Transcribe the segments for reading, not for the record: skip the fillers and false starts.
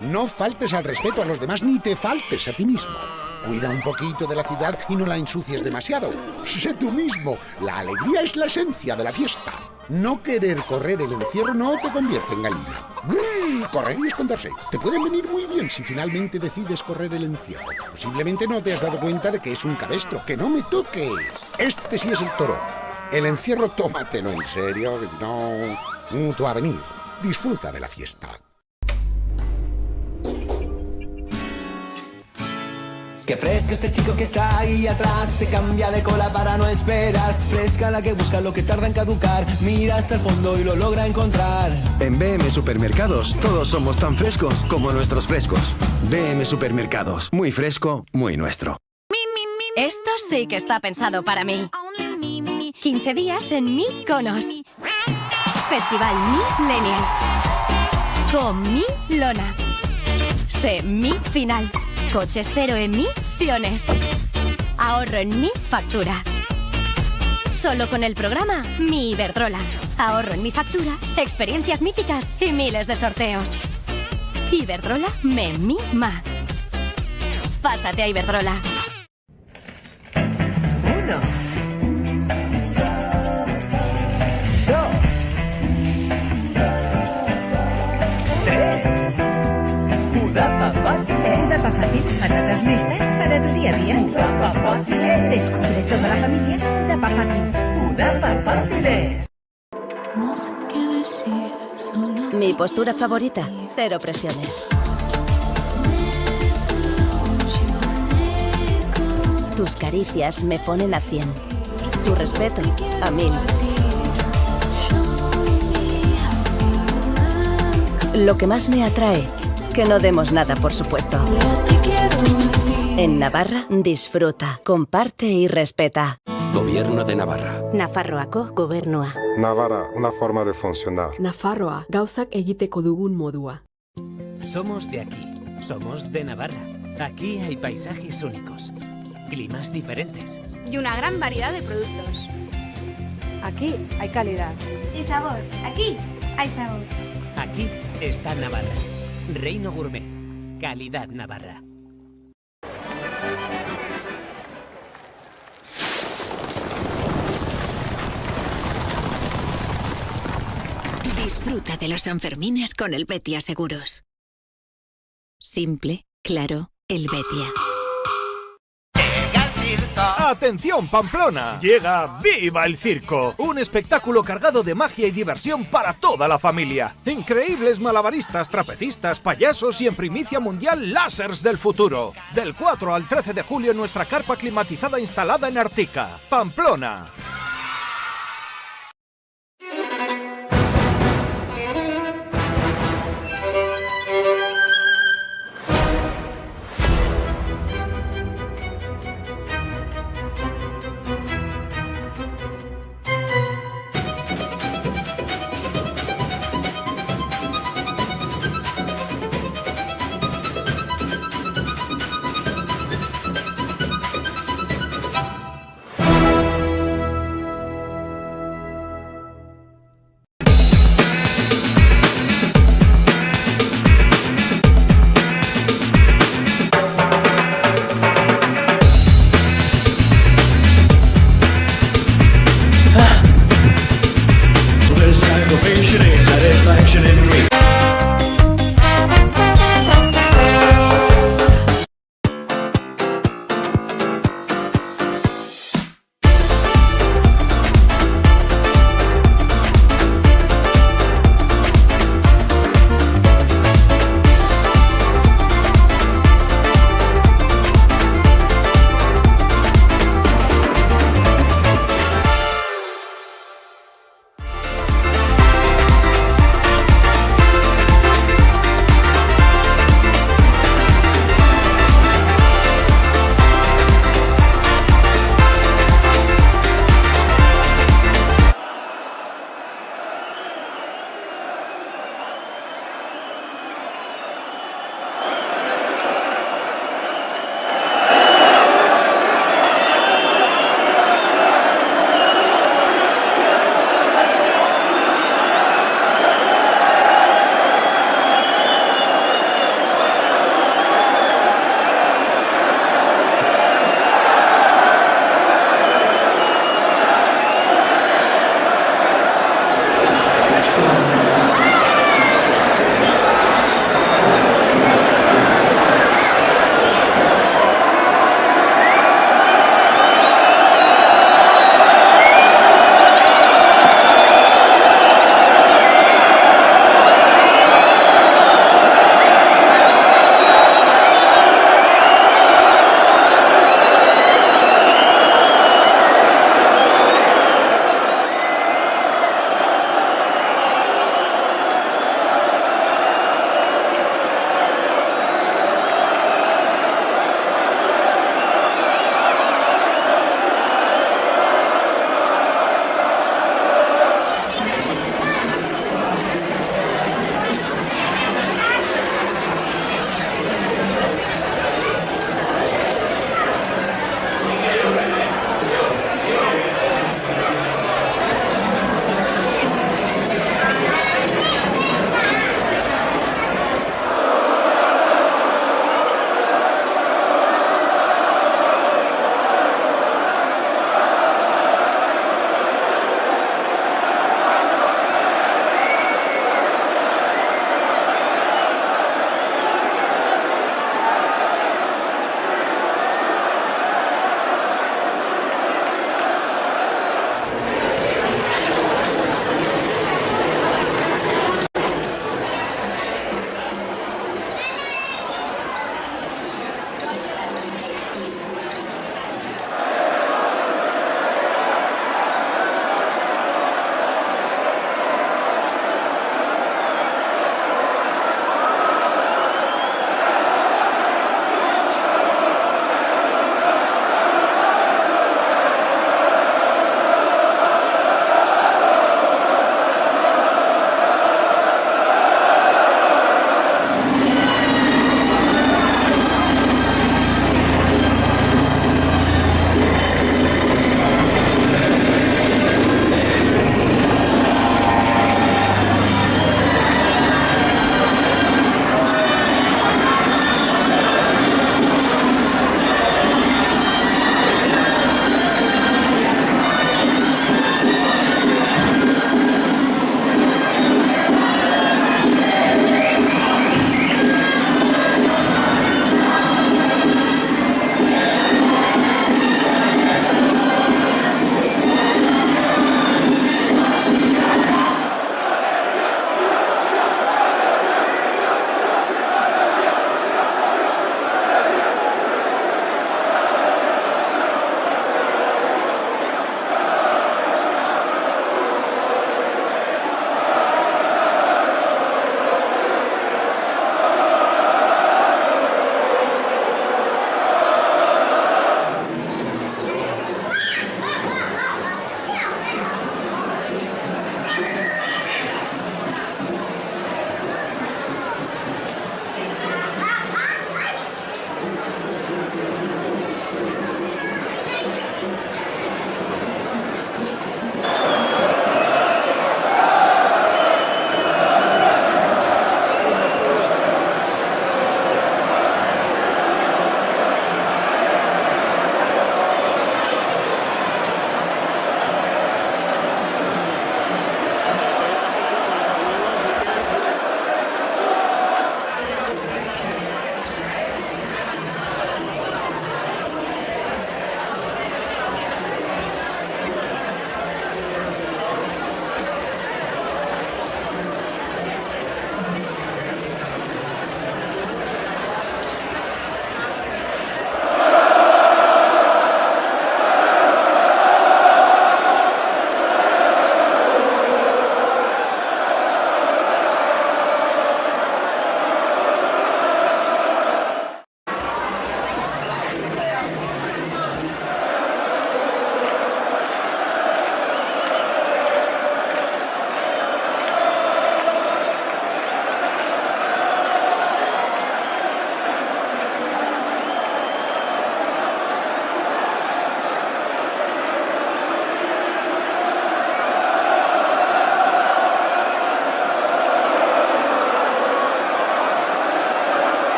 No faltes al respeto a los demás ni te faltes a ti mismo. Cuida un poquito de la ciudad y no la ensucies demasiado. Sé tú mismo. La alegría es la esencia de la fiesta. No querer correr el encierro no te convierte en gallina. Correr y esconderse. Te pueden venir muy bien si finalmente decides correr el encierro. Posiblemente no te has dado cuenta de que es un cabestro. ¡Que no me toques! Este sí es el toro. El encierro tómatelo en serio, que si no... tú a venir. Disfruta de la fiesta. Qué fresco es el chico que está ahí atrás. Se cambia de cola para no esperar. Fresca la que busca lo que tarda en caducar. Mira hasta el fondo y lo logra encontrar. En BM Supermercados todos somos tan frescos como nuestros frescos. BM Supermercados, muy fresco, muy nuestro. Esto sí que está pensado para mí. 15 días en Mykonos. Festival Millennial. Con mi lona. Sé mi final. Coches cero emisiones. Ahorro en mi factura. Solo con el programa Mi Iberdrola. Ahorro en mi factura, experiencias míticas y miles de sorteos. Iberdrola me mima. Pásate a Iberdrola. 1, 2, 3. Udapa Fácil. Udapa Fácil. Patatas listas para tu día a día. Udapa Fácil. Descubre toda la familia Udapa Fácil. Udapa Fáciles. No sé qué decir, solo Mi postura favorita, cero presiones. Tus caricias me ponen a 100. Tu respeto, a 1000. Lo que más me atrae, que no demos nada, por supuesto. En Navarra, disfruta, comparte y respeta. Gobierno de Navarra. Nafarroako gobernua. Navarra, una forma de funcionar. Nafarroa, gauzak egiteko dugun modua. Somos de aquí, somos de Navarra. Aquí hay paisajes únicos, climas diferentes. Y una gran variedad de productos. Aquí hay calidad. Y sabor. Aquí hay sabor. Aquí está Navarra. Reino Gourmet. Calidad Navarra. Disfruta de los Sanfermines con el Betia Seguros. Simple, claro, el Betia. ¡Atención, Pamplona! Llega ¡Viva el Circo! Un espectáculo cargado de magia y diversión para toda la familia. Increíbles malabaristas, trapecistas, payasos y en primicia mundial lásers del futuro. Del 4 al 13 de julio en nuestra carpa climatizada instalada en Artica, Pamplona.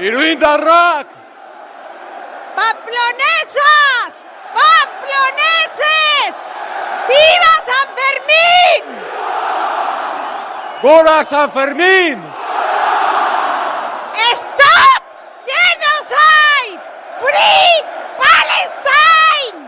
Iruindarrak! ¡Pamplonesas! ¡Pamploneses! ¡Viva San Fermín! ¡Gora San Fermín! ¡Stop Genocide! ¡Free Palestine!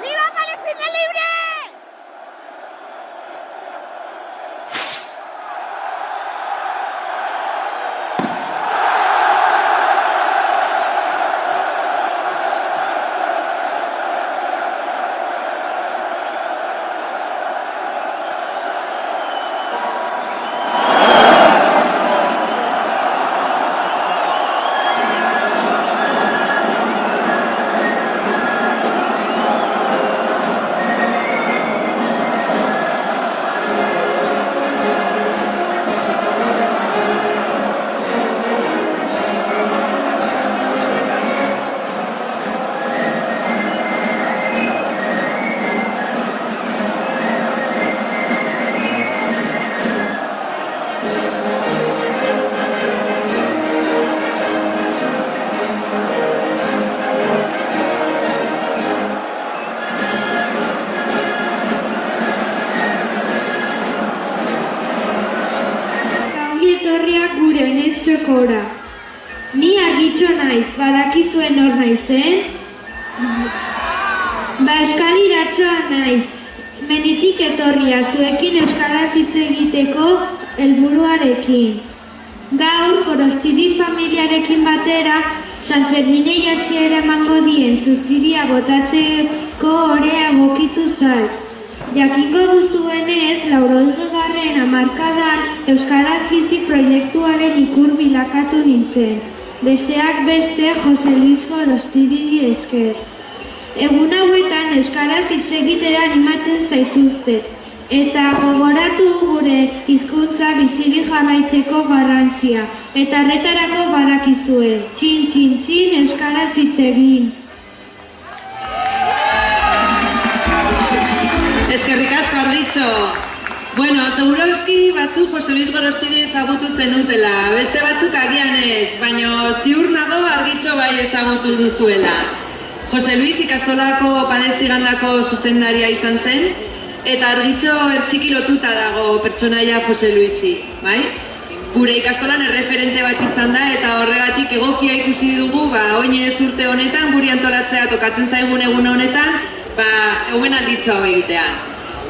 ¡Viva Palestina libre! Etorriak gure oineztxokora. Ni argitxo naiz, badakizuen hor naizen? Ba eskaliratxoa naiz, menitik etorria zuekin euskaraz hitz egiteko helburuarekin. Gaur, Gorostidi familiarekin batera, San Ferminei hasiera emango dien zuziria botatzeko orea egokitu zait. Jakingo duzuenez, 80. hamarkadan Euskaraz Bizi proiektuaren ikur bilakatu nintzen. Besteak beste Jose Luis Gorostidi esker. Egun hauetan Euskaraz hitz egitera animatzen zaituzte. Eta gogoratu gure hizkuntza bizirik jarraitzeko garrantzia. Eta horretarako badakizue. Txin, txin, txin, Euskaraz hitz egin. Eskerrik asko Argitxo. Bueno, seguroski batzuk Jose Luis Gorostidi ezagutu zenutela, beste batzuk agian ez, baina ziur nago Argitxo bai ezagutu duzuela. Jose Luis ikastolako Padezigandako zuzendaria izan zen, eta Argitxo ertxiki lotuta dago pertsonaia Jose Luisi, bai? Gure ikastolan erreferente bat izan da eta horregatik egokia ikusi dugu, oinez urte honetan, guri antolatzea tokatzen zaigun egun honetan, eguen alditxo hau egitea.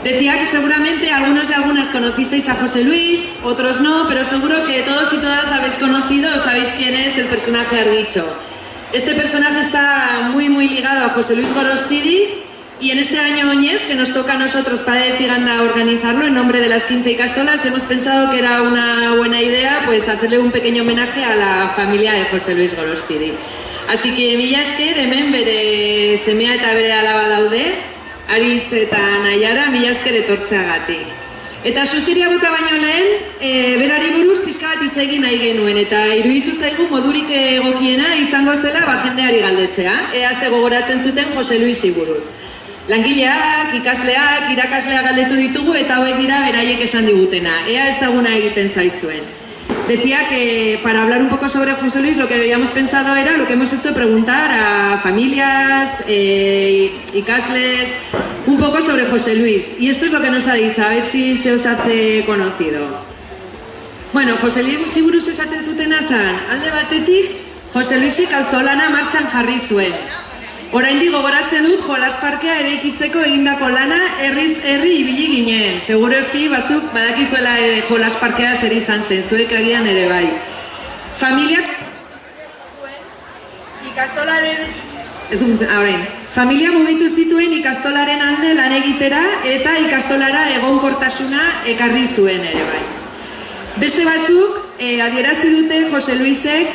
Decía que seguramente algunos y algunas conocisteis a José Luis, otros no, pero seguro que todos y todas habéis conocido o sabéis quién es el personaje Argitxo. Este personaje está muy ligado a José Luis Gorostidi y en este año Oñez, que nos toca a nosotros Padeziganda organizarlo en nombre de las 15 ikastolas, hemos pensado que era una buena idea pues hacerle un pequeño homenaje a la familia de José Luis Gorostidi. Así que mila esker, hemen bere semea eta bere alaba daude, Aritz eta Naiara, mila esker etortzeagatik. Eta zuziria bota baino lehen, berari buruz pixka bat hitz egin nahi genuen, eta iruditu zaigu modurik egokiena izango zela jendeari galdetzea, ea ze gogoratzen zuten Jose Luisi buruz. Langileak, ikasleak, irakasleak galdetu ditugu eta hauek dira beraiek esan digutena, ea ezaguna egiten zaizuen. Decía que para hablar un poco sobre José Luis lo que habíamos pensado era lo que hemos hecho, preguntar a familias, ikasles, un poco sobre José Luis. Y esto es lo que nos ha dicho, a ver si se os hace conocido. Bueno, Jose Luisi buruz esaten zutena zen, alde batetik, Jose Luisi auzolana martxan jarri zuen. Oraindik gogoratzen dut jolasparkea eraikitzeko egindako lana herriz herri ibili ginen. Seguruski batzuk badakizuela jolasparkea zer izan zen, zuek agian ere bai. Familia mugitu zituen ikastolaren alde lan egitera eta ikastolara egonkortasuna ekarri zuen ere bai. Beste batzuk adierazi dute Jose Luisek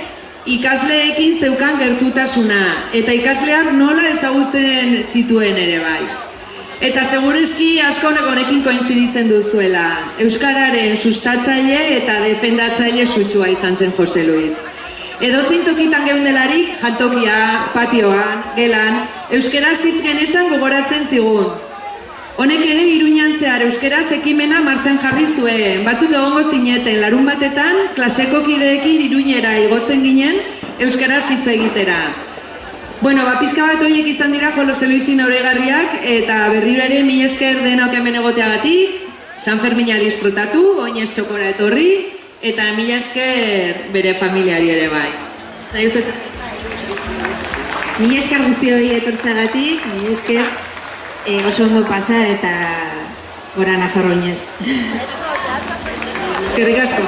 ikasleekin zeukan gertutasuna eta ikasleak nola ezagutzen zituen ere bai. Eta segureski asko honekin kointziditzen duzuela. Euskararen sustatzaile eta defendatzaile sutsua izan zen Jose Luis. Edozein tokitan geundelarik, jantokia, patioan, gelan, euskaraz hitz genezan gogoratzen zigun. Honek ere Iruñan zehar euskaraz ekimena martxan jarri zuen. Batzuk egongo zineten, larun batetan, klaseko kideekin Iruñera igotzen ginen euskaraz hitz egitera. Bueno, pizka bat horiek izan dira Jose Luisin aurregarriak eta berriro ere mila esker denok hemen egoteagatik, San Fermina disfrutatu, oinez txokora etorri, eta mila esker bere familiari ere bai. Mila esker guztioi etortzagatik, mila esker oso ondo pasa eta gora Nafarroinez. Eskerrik asko.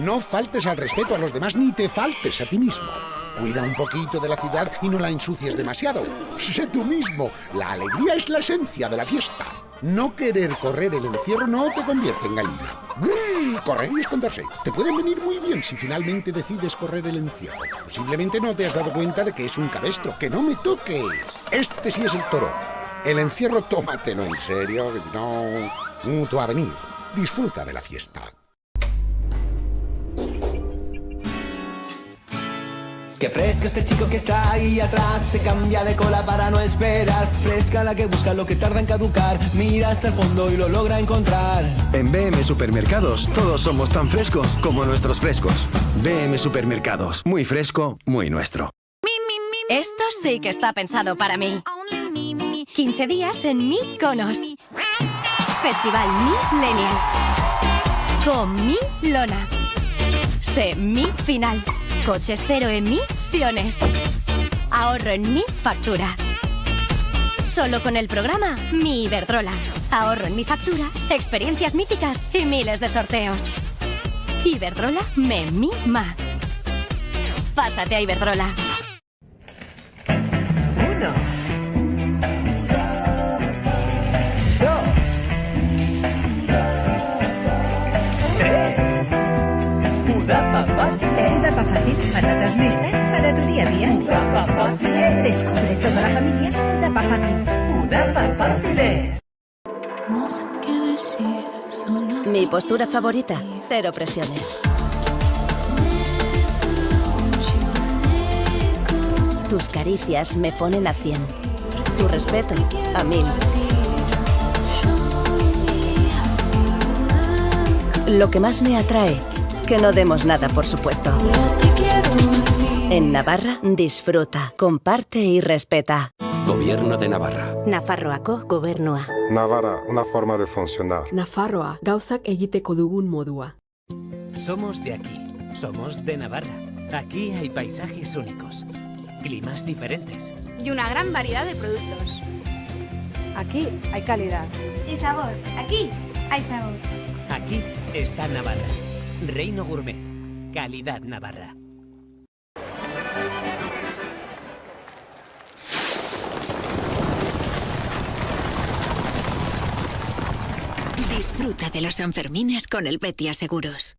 No faltes al respeto a los demás ni te faltes a ti mismo. Cuida un poquito de la ciudad y no la ensucies demasiado. Sé tú mismo. La alegría es la esencia de la fiesta. No querer correr el encierro no te convierte en gallina. Correr y esconderse. Te pueden venir muy bien si finalmente decides correr el encierro. Posiblemente no te has dado cuenta de que es un cabestro. ¡Que no me toques! Este sí es el toro. El encierro tómatelo en serio, que si no... tú a venir. Disfruta de la fiesta. Qué fresco es el chico que está ahí atrás, se cambia de cola para no esperar. Fresca la que busca lo que tarda en caducar, mira hasta el fondo y lo logra encontrar. En BM Supermercados todos somos tan frescos como nuestros frescos. BM Supermercados, muy fresco, muy nuestro. Esto sí que está pensado para mí. 15 días en Mykonos. Festival Millennial. Con mi lona. Semifinal. Coches cero emisiones. Ahorro en mi factura. Solo con el programa Mi Iberdrola. Ahorro en mi factura, experiencias míticas y miles de sorteos. Iberdrola me mima. Pásate a Iberdrola. 1, 2, 3. Udapa fácil. Udapa fácil. Patatas listas para tu día a día. Udapa fácil. Descubre toda la familia. Udapa fácil. Udapa fáciles. No sé qué decir, solo Mi postura favorita, cero presiones. Tus caricias me ponen a 100. Tu respeto, a 1000. Lo que más me atrae, que no demos nada por supuesto. En Navarra, disfruta, comparte y respeta. Gobierno de Navarra. Nafarroako gobernua. Navarra, una forma de funcionar. Nafarroa, gauzak egiteko dugun modua. Somos de aquí, somos de Navarra. Aquí hay paisajes únicos, climas diferentes. Y una gran variedad de productos. Aquí hay calidad. Y sabor. Aquí hay sabor. Aquí está Navarra. Reino Gourmet. Calidad Navarra. Disfruta de los Sanfermines con el Betia Seguros.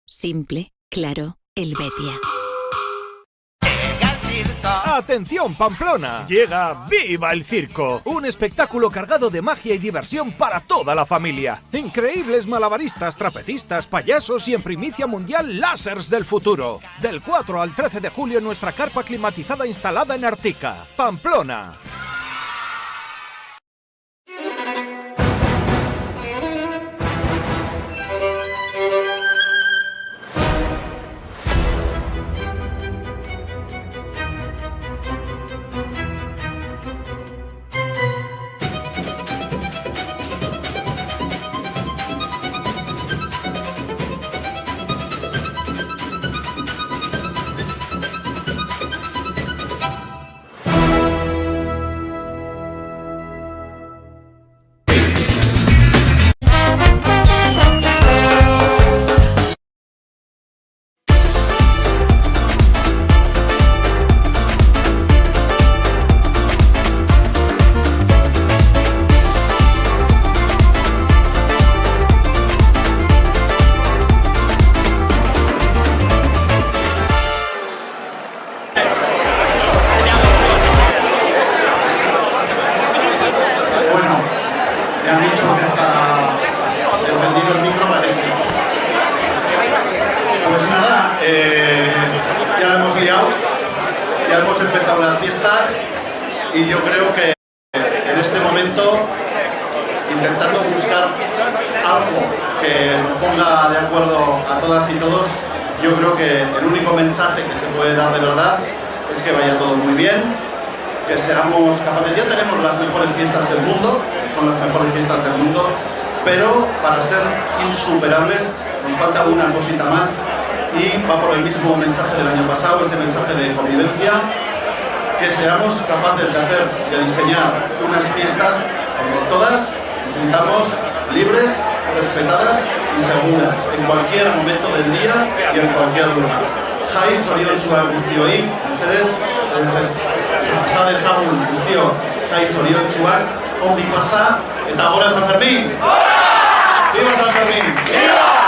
Simple, claro, el Betia. ¡Atención, Pamplona! Llega ¡Viva el Circo! Un espectáculo cargado de magia y diversión para toda la familia. Increíbles malabaristas, trapecistas, payasos y en primicia mundial lásers del futuro. Del 4 al 13 de julio en nuestra carpa climatizada instalada en Artica, Pamplona. Ya la hemos liado, ya hemos empezado las fiestas y yo creo que en este momento, intentando buscar algo que nos ponga de acuerdo a todas y todos, yo creo que el único mensaje que se puede dar de verdad es que vaya todo muy bien, que seamos capaces. Ya tenemos las mejores fiestas del mundo, son las mejores fiestas del mundo, pero para ser insuperables nos falta una cosita más y va por el mismo mensaje del año pasado, ese mensaje de convivencia, que seamos capaces de hacer, de diseñar unas fiestas donde todas nos sintamos libres, respetadas y seguras en cualquier momento del día y en cualquier lugar. Jai zoriontsuak guztioi, mesedez, pasa dezagun guztiok jai zoriontsuak, ondik pasa, eta gora San Fermín! Viva San Fermín! Viva!